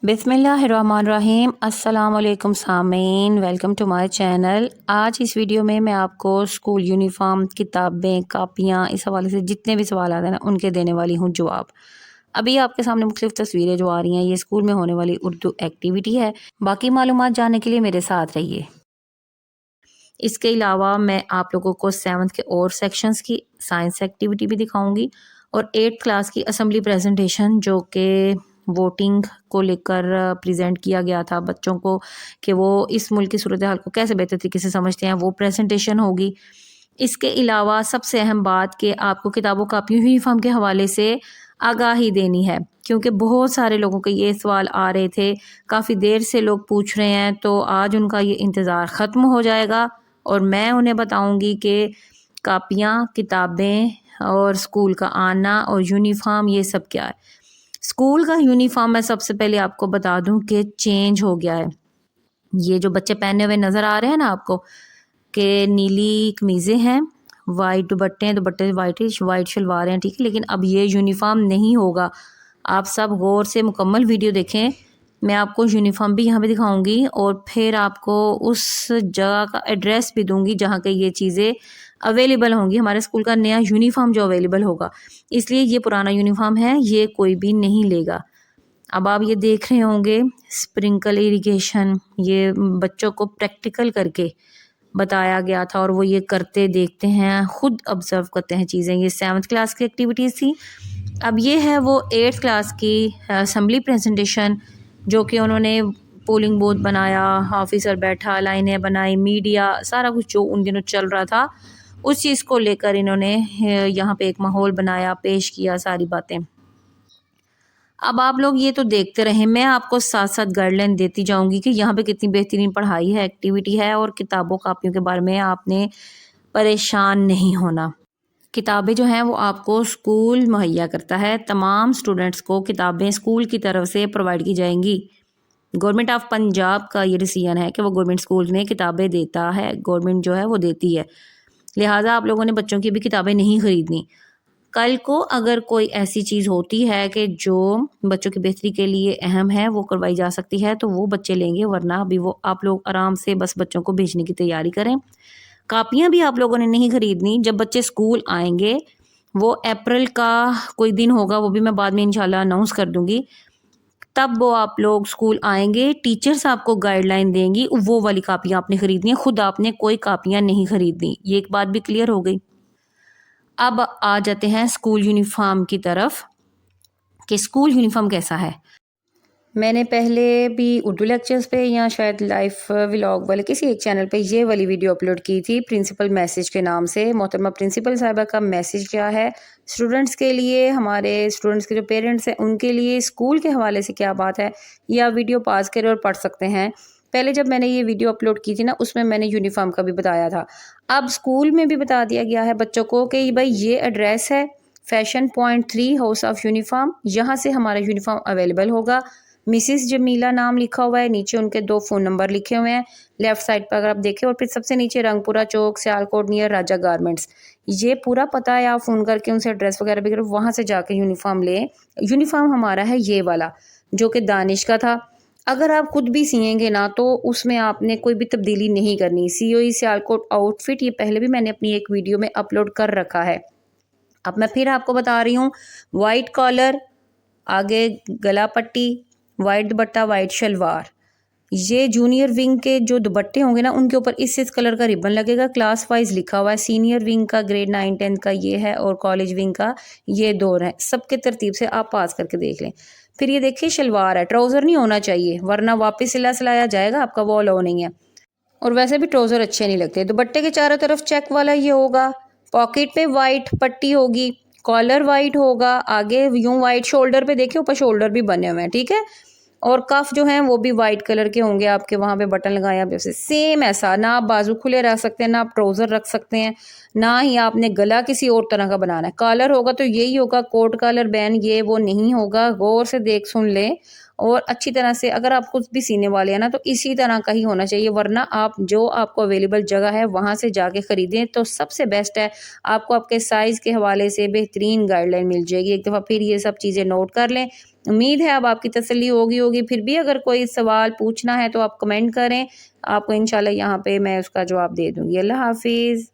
बिस्मिल्लाहिर्रहमानिर्रहीम अस्सलामुअलैकुम सामीन, वेलकम टू माय चैनल। आज इस वीडियो में मैं आपको स्कूल यूनिफॉर्म, किताबें, कापियाँ, इस हवाले से जितने भी सवाल आते हैं ना उनके देने वाली हूँ जवाब। अभी आपके सामने मुख्तलिफ तस्वीरें जो आ रही हैं ये स्कूल में होने वाली उर्दू एक्टिविटी है। बाकी मालूमात जानने के लिए मेरे साथ रहिए। इसके अलावा मैं आप लोगों को 7th के और सेक्शंस की साइंस एक्टिविटी भी दिखाऊंगी और 8th क्लास की असम्बली प्रेजेंटेशन जो कि वोटिंग को लेकर प्रेजेंट किया गया था बच्चों को कि वो इस मुल्क की सूरत हाल को कैसे बेहतर तरीके से समझते हैं, वो प्रेजेंटेशन होगी। इसके अलावा सबसे अहम बात कि आपको किताबों कापियों यूनिफॉर्म के हवाले से आगाही देनी है, क्योंकि बहुत सारे लोगों के ये सवाल आ रहे थे, काफ़ी देर से लोग पूछ रहे हैं, तो आज उनका ये इंतज़ार ख़त्म हो जाएगा और मैं उन्हें बताऊंगी कि कापियाँ, किताबें और स्कूल का आना और यूनिफॉर्म ये सब क्या है। स्कूल का यूनिफॉर्म मैं सबसे पहले आपको बता दूं कि चेंज हो गया है। ये जो बच्चे पहने हुए नज़र आ रहे हैं ना आपको कि नीली कमीज़ें हैं, वाइट दुपट्टे हैं, दुपट्टे वाइट शलवार हैं, ठीक है, लेकिन अब ये यूनिफॉर्म नहीं होगा। आप सब गौर से मुकम्मल वीडियो देखें। मैं आपको यूनिफॉर्म भी यहाँ पे दिखाऊंगी और फिर आपको उस जगह का एड्रेस भी दूंगी जहाँ के ये चीज़ें अवेलेबल होंगी। हमारे स्कूल का नया यूनिफॉर्म जो अवेलेबल होगा, इसलिए ये पुराना यूनिफॉर्म है, ये कोई भी नहीं लेगा। अब आप ये देख रहे होंगे स्प्रिंकल इरिगेशन, ये बच्चों को प्रैक्टिकल करके बताया गया था और वो ये करते देखते हैं, खुद ऑब्जर्व करते हैं चीज़ें। ये 7th क्लास की एक्टिविटीज़ थी। अब ये है वो 8th क्लास की असम्बली प्रेजेंटेशन जो कि उन्होंने पोलिंग बूथ बनाया, ऑफिसर बैठा, लाइनें बनाई, मीडिया, सारा कुछ जो उन दिनों चल रहा था उस चीज़ को लेकर इन्होंने यहाँ पे एक माहौल बनाया, पेश किया सारी बातें। अब आप लोग ये तो देखते रहें, मैं आपको साथ साथ गाइडलाइन देती जाऊंगी कि यहाँ पे कितनी बेहतरीन पढ़ाई है, एक्टिविटी है और किताबों कापियों के बारे में आपने परेशान नहीं होना। किताबें जो हैं वो आपको स्कूल मुहैया करता है। तमाम स्टूडेंट्स को किताबें स्कूल की तरफ से प्रोवाइड की जाएंगी। गवर्नमेंट ऑफ पंजाब का ये डिसीजन है कि वो गवर्नमेंट स्कूल में किताबें देता है, गवर्नमेंट जो है वो देती है। लिहाजा आप लोगों ने बच्चों की भी किताबें नहीं खरीदनी। कल को अगर कोई ऐसी चीज़ होती है कि जो बच्चों की बेहतरी के लिए अहम है, वो करवाई जा सकती है, तो वो बच्चे लेंगे, वरना अभी वो आप लोग आराम से बस बच्चों को भेजने की तैयारी करें। कापियाँ भी आप लोगों ने नहीं खरीदनी। जब बच्चे स्कूल आएंगे, वो अप्रैल का कोई दिन होगा, वो भी मैं बाद में इंशाल्लाह अनाउंस कर दूंगी, तब वो आप लोग स्कूल आएंगे, टीचर्स आपको गाइडलाइन देंगी, वो वाली कापियाँ आपने खरीदनी है, खुद आपने कोई कापियाँ नहीं खरीदनी। ये एक बात भी क्लियर हो गई। अब आ जाते हैं स्कूल यूनिफॉर्म की तरफ कि स्कूल यूनिफॉर्म कैसा है। मैंने पहले भी उर्दू लेक्चर्स पे या शायद लाइव व्लॉग वाले किसी एक चैनल पे ये वाली वीडियो अपलोड की थी, प्रिंसिपल मैसेज के नाम से। मोहतरमा प्रिंसिपल साहिबा का मैसेज क्या है स्टूडेंट्स के लिए, हमारे स्टूडेंट्स के जो पेरेंट्स हैं उनके लिए स्कूल के हवाले से क्या बात है, ये आप वीडियो पॉज करें और पढ़ सकते हैं। पहले जब मैंने ये वीडियो अपलोड की थी ना, उसमें मैंने यूनिफॉर्म का भी बताया था। अब स्कूल में भी बता दिया गया है बच्चों को कि भाई ये एड्रेस है fashion point 3 house of uniform, यहाँ से हमारा यूनिफॉर्म अवेलेबल होगा। मिसिस जमीला नाम लिखा हुआ है, नीचे उनके 2 फ़ोन नंबर लिखे हुए हैं लेफ़्ट साइड पर अगर आप देखें, और फिर सबसे नीचे रंगपुरा चौक, सियालकोट नियर राजा गारमेंट्स, ये पूरा पता है। आप फ़ोन करके उनसे एड्रेस वगैरह भी करो, वहाँ से जाके यूनिफॉर्म लें। यूनिफॉर्म हमारा है ये वाला जो कि दानिश का था। अगर आप खुद भी सिएंगे ना तो उसमें आपने कोई भी तब्दीली नहीं करनी। सीओई सियालकोट आउटफिट ये पहले भी मैंने अपनी एक वीडियो में अपलोड कर रखा है। अब मैं फिर आपको बता रही हूँ, वाइट कॉलर, आगे गला पट्टी, वाइट दुपट्टा, वाइट शलवार। ये जूनियर विंग के जो दुपट्टे होंगे ना उनके ऊपर इस कलर का रिबन लगेगा, क्लास वाइज लिखा हुआ है। सीनियर विंग का ग्रेड 9-10 का ये है और कॉलेज विंग का ये 2 है। सबके तरतीब से आप पास करके देख लें। फिर ये देखिए शलवार है, ट्राउज़र नहीं होना चाहिए वरना वापस सिलाया जाएगा आपका, वो अलाउ नहीं है। और वैसे भी ट्राउज़र अच्छे नहीं लगते। दुपट्टे के चारों तरफ चेक वाला ये होगा, पॉकेट पे वाइट पट्टी होगी, कॉलर वाइट होगा, आगे यूं वाइट, शोल्डर पे देखिए ऊपर शोल्डर भी बने हुए हैं, ठीक है। और कफ जो हैं वो भी वाइट कलर के होंगे आपके, वहाँ पे बटन लगाए आप जैसे सेम ऐसा। ना आप बाजू खुले रख सकते हैं, ना आप ट्राउज़र रख सकते हैं, ना ही आपने गला किसी और तरह का बनाना है। कॉलर होगा तो यही होगा, कोट कॉलर बैन ये वो नहीं होगा। गौर से देख सुन लें और अच्छी तरह से, अगर आप खुद भी सीने वाले हैं ना तो इसी तरह का ही होना चाहिए, वरना आप जो आपको अवेलेबल जगह है वहाँ से जाके ख़रीदें तो सबसे बेस्ट है। आपको आपके साइज़ के हवाले से बेहतरीन गाइडलाइन मिल जाएगी। एक दफ़ा फिर ये सब चीज़ें नोट कर लें। उम्मीद है अब आपकी तसल्ली होगी। फिर भी अगर कोई सवाल पूछना है तो आप कमेंट करें, आपको इंशाल्लाह यहाँ पे मैं उसका जवाब दे दूँगी। अल्लाह हाफ़िज़।